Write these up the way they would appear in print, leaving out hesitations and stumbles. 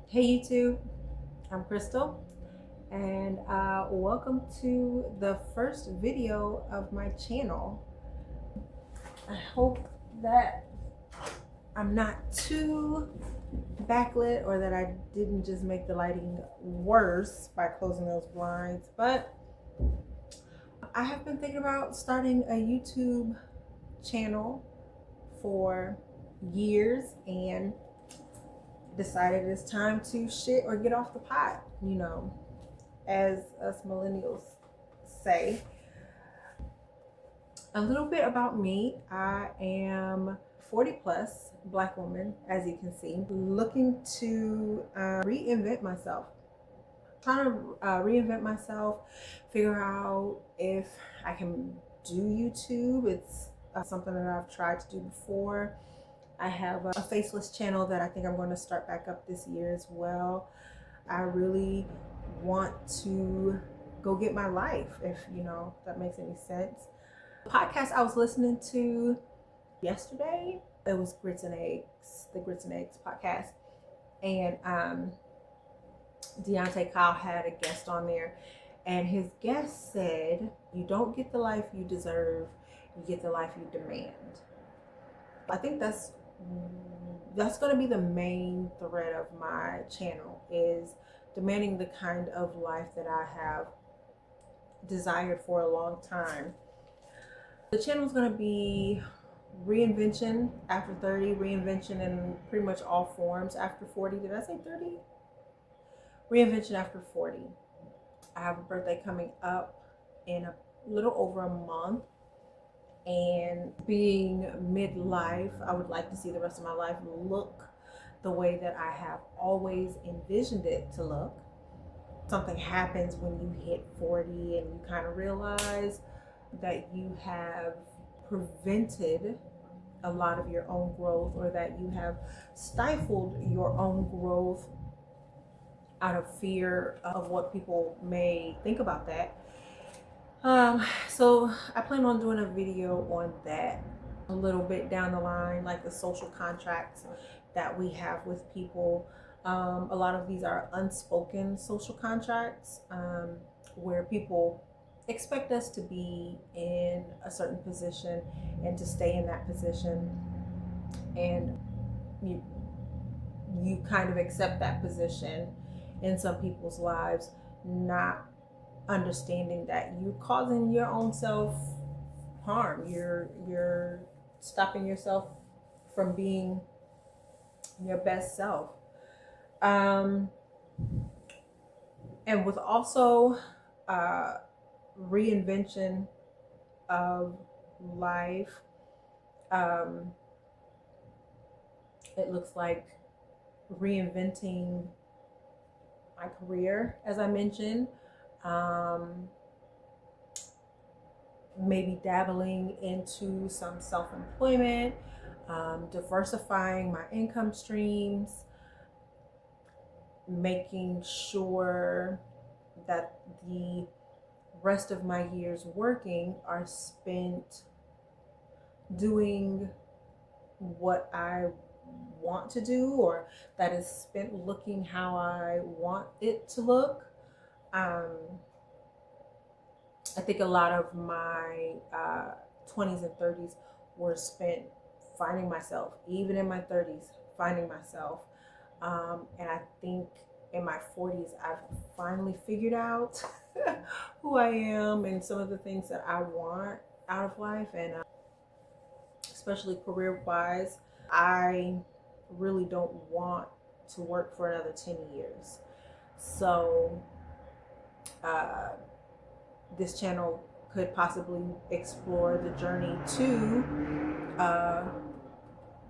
Hey YouTube, I'm Krystal, and welcome to the first video of my channel. I hope that I'm not too backlit or that I didn't just make the lighting worse by closing those blinds, but I have been thinking about starting a YouTube channel for years and decided it's time to shit or get off the pot, as us millennials say. A little bit about me. I am 40 plus black woman, as you can see, looking to reinvent myself. Trying to reinvent myself, figure out if I can do YouTube. It's something that I've tried to do before. I have a faceless channel that I think I'm going to start back up this year as well. I really want to go get my life, if that makes any sense. The podcast I was listening to yesterday, it was Grits and Eggs, the Grits and Eggs podcast, and Deontay Kyle had a guest on there, and his guest said, "You don't get the life you deserve; you get the life you demand." I think that's going to be the main thread of my channel, is demanding the kind of life that I have desired for a long time. The channel is going to be reinvention after 30, reinvention in pretty much all forms after 40. Did I say 30? Reinvention after 40. I have a birthday coming up in a little over a month, and being midlife, I would like to see the rest of my life look the way that I have always envisioned it to look. Something happens when you hit 40 and you kind of realize that you have prevented a lot of your own growth, or that you have stifled your own growth out of fear of what people may think about that. So I plan on doing a video on that a little bit down the line, like the social contracts that we have with people. A lot of these are unspoken social contracts, where people expect us to be in a certain position and to stay in that position, and you kind of accept that position in some people's lives, not understanding that you're causing your own self harm. You're stopping yourself from being your best self. And with also reinvention of life, it looks like reinventing my career, as I mentioned. Maybe dabbling into some self-employment, diversifying my income streams, making sure that the rest of my years working are spent doing what I want to do, or that is spent looking how I want it to look. I think a lot of my 20s and 30s were spent finding myself, even in my 30s, finding myself. And I think in my 40s, I've finally figured out who I am and some of the things that I want out of life, and especially career-wise. I really don't want to work for another 10 years. So this channel could possibly explore the journey to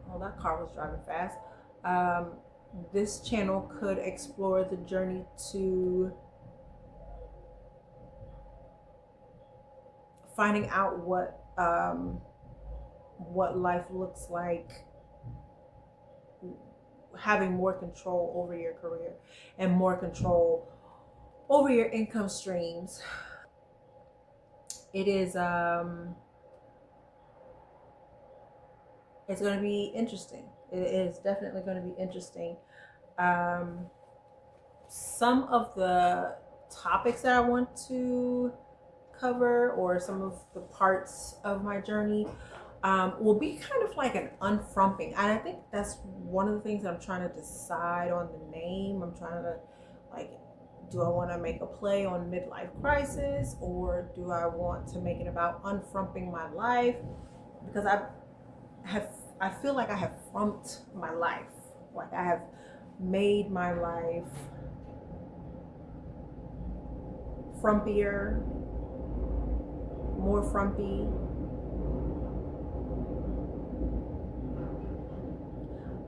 well, that car was driving fast. This channel could explore the journey to finding out what life looks like, having more control over your career and more control over your income streams. It is it's going to be interesting. It is definitely going to be interesting. some of the topics that I want to cover, or some of the parts of my journey, will be kind of like an unfrumping. And I think that's one of the things that I'm trying to decide on the name. I'm trying to, like, do I want to make a play on midlife crisis, or do I want to make it about unfrumping my life? Because I feel like I have frumped my life. Like, I have made my life frumpier, more frumpy.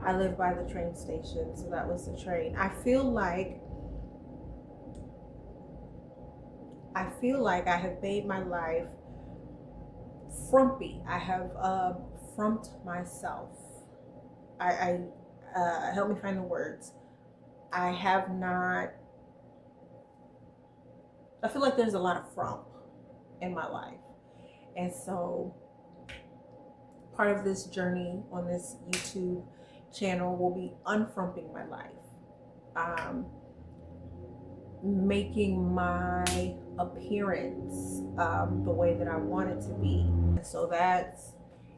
I live by the train station, so that was the train. I feel like I have made my life frumpy. I have frumped myself. I help me find the words. I have not. I feel like there's a lot of frump in my life, and so part of this journey on this YouTube channel will be unfrumping my life, making my appearance the way that I want it to be. And so that's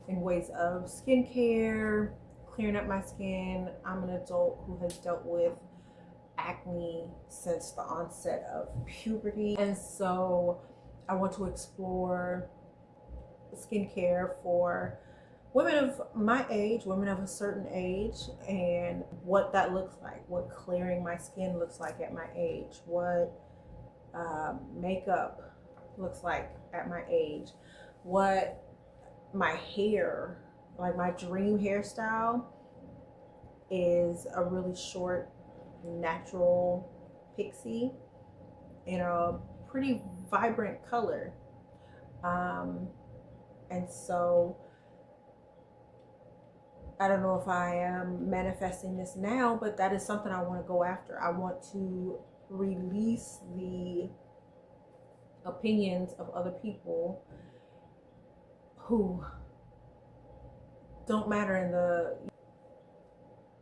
in ways of skincare, clearing up my skin. I'm an adult who has dealt with acne since the onset of puberty, and so I want to explore skincare for women of my age, women of a certain age, and what that looks like, what clearing my skin looks like at my age, what makeup looks like at my age, what my hair, like my dream hairstyle is a really short, natural pixie in a pretty vibrant color. And so I don't know if I am manifesting this now, but that is something I want to go after. I want to release the opinions of other people who don't matter in the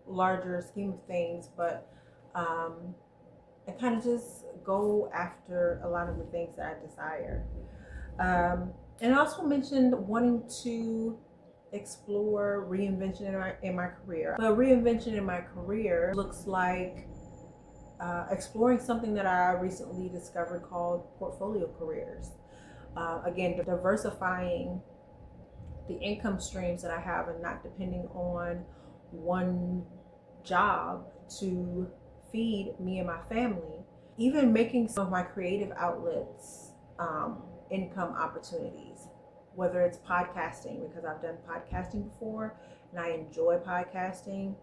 larger scheme of things, but and kind of just go after a lot of the things that I desire. And I also mentioned wanting to explore reinvention in my career. But reinvention in my career looks like exploring something that I recently discovered called portfolio careers. Again, diversifying the income streams that I have and not depending on one job to feed me and my family. Even making some of my creative outlets income opportunities, whether it's podcasting, because I've done podcasting before and I enjoy podcasting,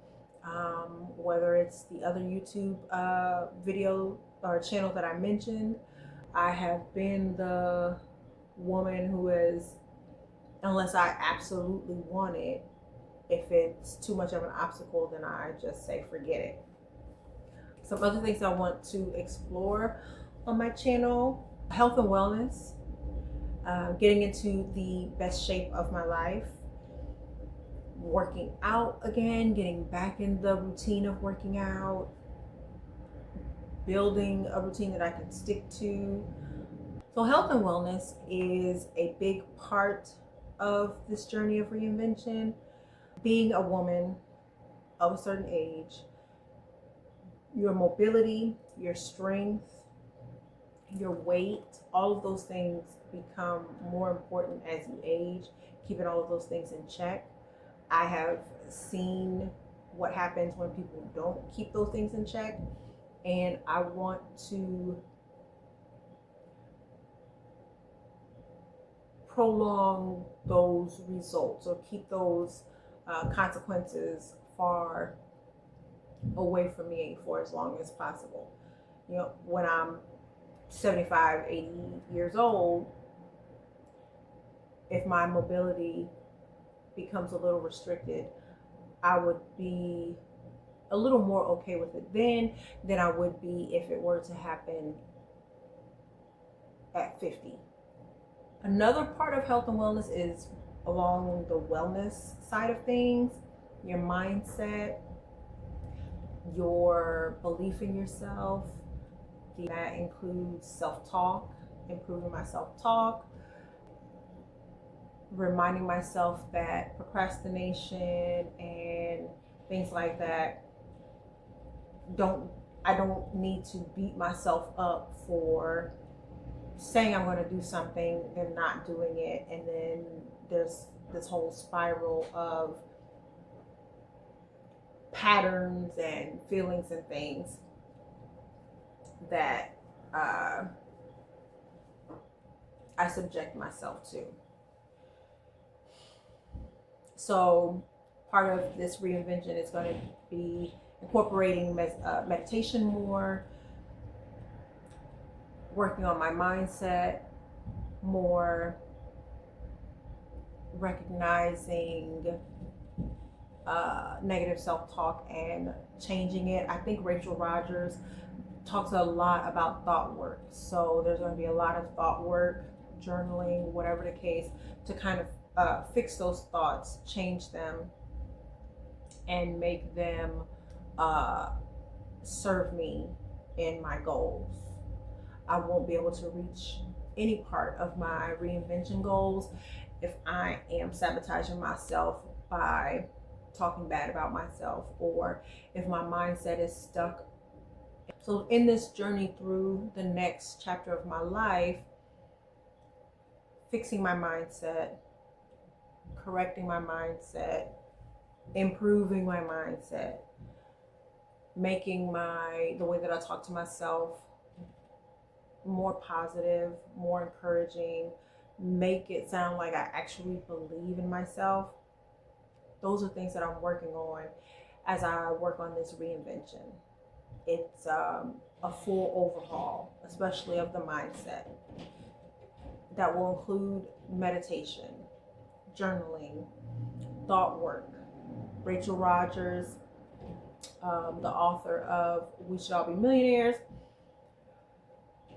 whether it's the other YouTube video or channel that I mentioned. I have been the woman who is, unless I absolutely want it, if it's too much of an obstacle, then I just say forget it. Some other things I want to explore on my channel: health and wellness, getting into the best shape of my life, working out again, getting back in the routine of working out, building a routine that I can stick to. So health and wellness is a big part of this journey of reinvention. Being a woman of a certain age, your mobility, your strength, your weight, all of those things become more important as you age, keeping all of those things in check. I have seen what happens when people don't keep those things in check, and I want to prolong those results or keep those consequences far away from me for as long as possible. You know, when I'm 75, 80 years old, if my mobility becomes a little restricted, I would be a little more okay with it then than I would be if it were to happen at 50. Another part of health and wellness is along the wellness side of things, your mindset, your belief in yourself. That includes self-talk, improving my self-talk, reminding myself that procrastination and things like that I don't need to beat myself up for saying I'm going to do something and not doing it, and then there's this whole spiral of patterns and feelings and things that I subject myself to. So part of this reinvention is going to be incorporating meditation more, working on my mindset more, recognizing negative self-talk and changing it. I think Rachel Rogers talks a lot about thought work. So there's going to be a lot of thought work, journaling, whatever the case, to kind of fix those thoughts, change them, and make them serve me in my goals. I won't be able to reach any part of my reinvention goals if I am sabotaging myself by talking bad about myself, or if my mindset is stuck. So in this journey through the next chapter of my life, fixing my mindset, correcting my mindset, improving my mindset, making the way that I talk to myself more positive, more encouraging, make it sound like I actually believe in myself. Those are things that I'm working on as I work on this reinvention. It's a full overhaul, especially of the mindset, that will include meditation, journaling, thought work. Rachel Rogers, the author of We Should All Be Millionaires,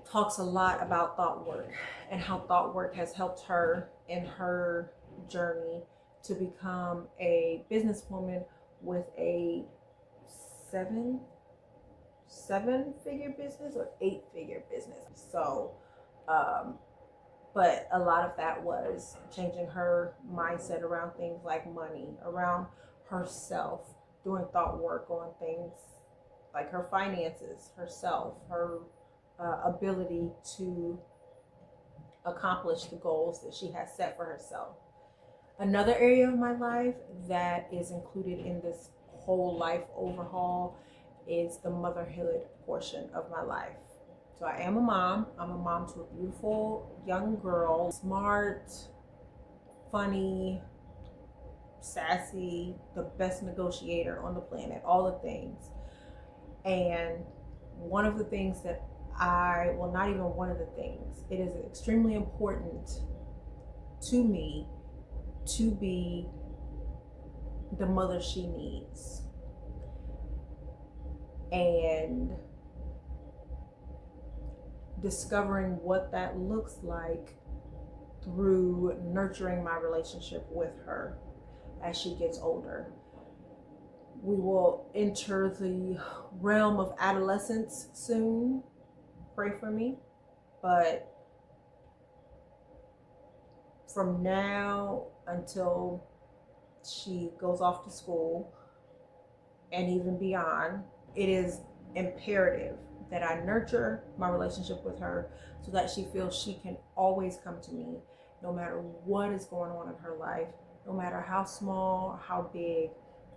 talks a lot about thought work and how thought work has helped her in her journey to become a businesswoman with a seven-figure business or 8-figure business. So, but a lot of that was changing her mindset around things like money, around herself, doing thought work on things like her finances, herself, her ability to accomplish the goals that she has set for herself. Another area of my life that is included in this whole life overhaul is the motherhood portion of my life. So I am a mom. I'm a mom to a beautiful young girl, smart, funny, sassy, the best negotiator on the planet, all the things. And one of the things that not even one of the things, it is extremely important to me to be the mother she needs. And discovering what that looks like through nurturing my relationship with her as she gets older. We will enter the realm of adolescence soon. Pray for me. But from now until she goes off to school and even beyond, it is imperative that I nurture my relationship with her so that she feels she can always come to me no matter what is going on in her life, no matter how small or how big.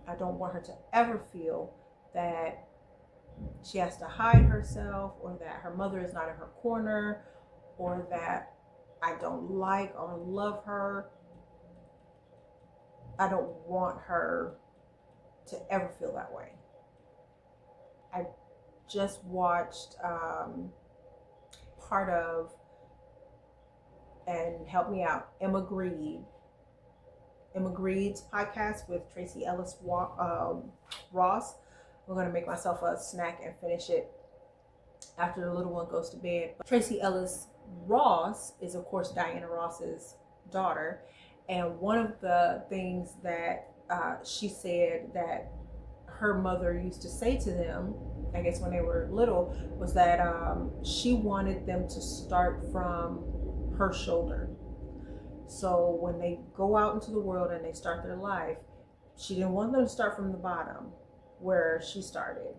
I don't want her to ever feel that she has to hide herself, or that her mother is not in her corner, or that I don't like or love her. I don't want her to ever feel that way. I just watched part of, and help me out, Emma Greed's podcast with Tracy Ellis Ross. I'm going to make myself a snack and finish it after the little one goes to bed. Tracy Ellis Ross is, of course, Diana Ross's daughter. And one of the things that she said that her mother used to say to them, I guess when they were little, was that she wanted them to start from her shoulder. So when they go out into the world and they start their life, she didn't want them to start from the bottom where she started.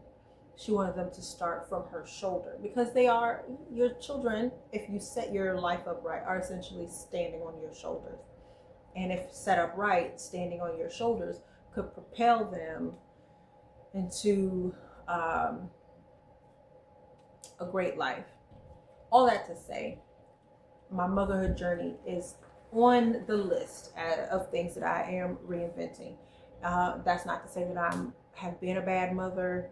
She wanted them to start from her shoulder, because they are your children. If you set your life up right, are essentially standing on your shoulders. And if set up right, standing on your shoulders could propel them into a great life. All that to say, my motherhood journey is on the list of things that I am reinventing. That's not to say that I have been a bad mother,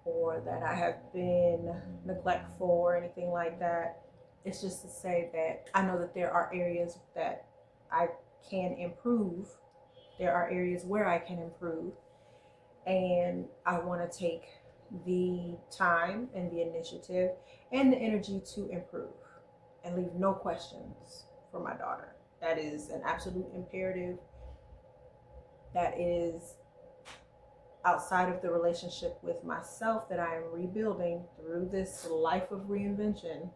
or that I have been neglectful or anything like that. It's just to say that I know that there are areas that I can improve. There are areas where I can improve. And I want to take the time and the initiative and the energy to improve and leave no questions for my daughter. That is an absolute imperative. That is outside of the relationship with myself that I am rebuilding through this life of reinvention.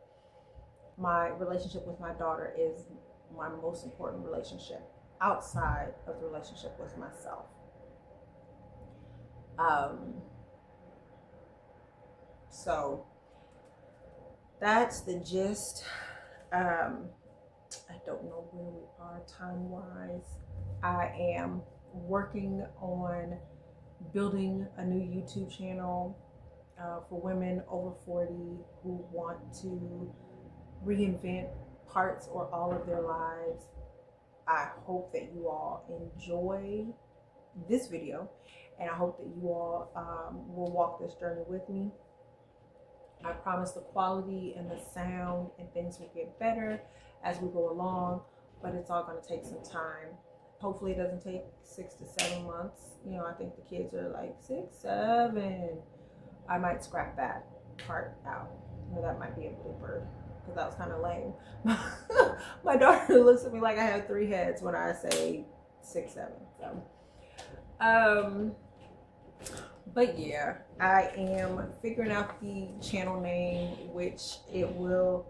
My relationship with my daughter is my most important relationship outside of the relationship with myself. So that's the gist. I don't know where we are time wise. I am working on building a new YouTube channel for women over 40 who want to reinvent parts or all of their lives. I hope that you all enjoy this video, and I hope that you all will walk this journey with me. I promise the quality and the sound and things will get better as we go along, but it's all going to take some time. Hopefully it doesn't take 6 to 7 months. You know, I think the kids are like 6, 7. I might scrap that part out. You know, that might be a blooper, because that was kind of lame. My daughter looks at me like I have 3 heads when I say 6, 7. So, but yeah, I am figuring out the channel name, which it will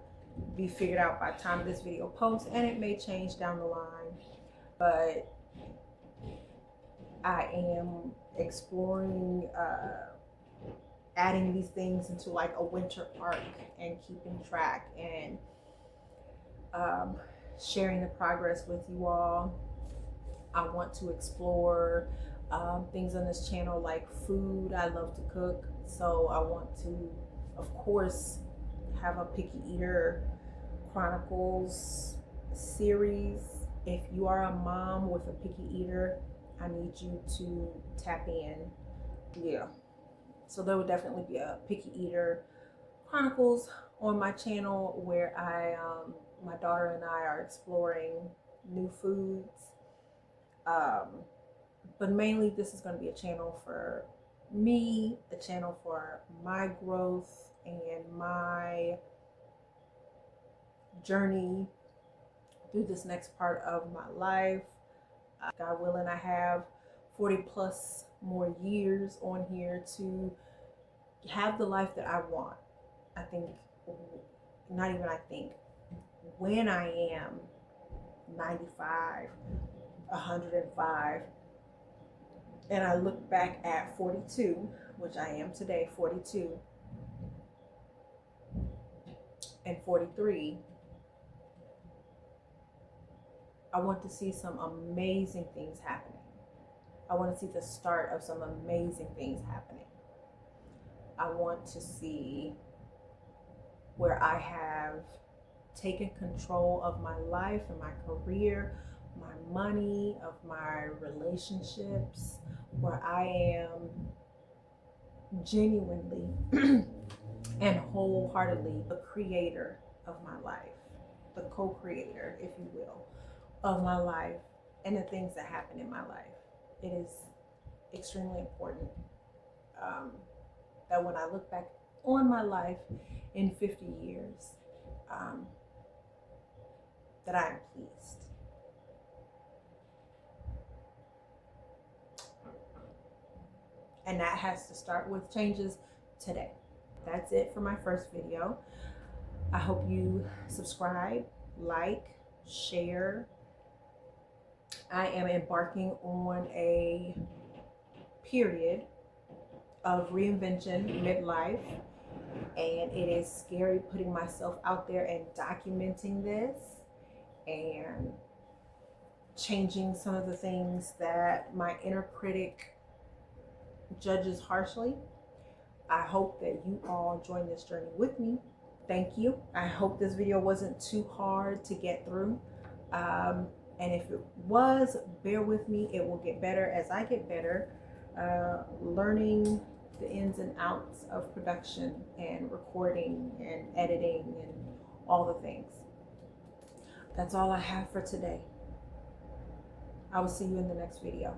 be figured out by the time this video posts, and it may change down the line. But I am exploring adding these things into like a winter arc and keeping track and sharing the progress with you all. I want to explore things on this channel like food. I love to cook, so I want to, of course, have a Picky Eater Chronicles series. If you are a mom with a picky eater, I need you to tap in. Yeah, so there will definitely be a Picky Eater Chronicles on my channel where my daughter and I are exploring new foods. But mainly this is going to be a channel for me, a channel for my growth and my journey through this next part of my life. God willing, I have 40 plus more years on here to have the life that I want. I think, not even I think, when I am 95, 105, and I look back at 42, which I am today, 42, and 43, I want to see some amazing things happening. I want to see the start of some amazing things happening. I want to see where I have taken control of my life and my career, my money, of my relationships, where I am genuinely and wholeheartedly the creator of my life, the co-creator, if you will, of my life and the things that happen in my life. It is extremely important that when I look back on my life in 50 years, that I am pleased. And that has to start with changes today. That's it for my first video. I hope you subscribe, like, share. I am embarking on a period of reinvention midlife, and it is scary putting myself out there and documenting this and changing some of the things that my inner critic judges harshly. I hope that you all join this journey with me. Thank you. I hope this video wasn't too hard to get through. And if it was, bear with me. It will get better as I get better, learning the ins and outs of production and recording and editing and all the things. That's all I have for today. I will see you in the next video.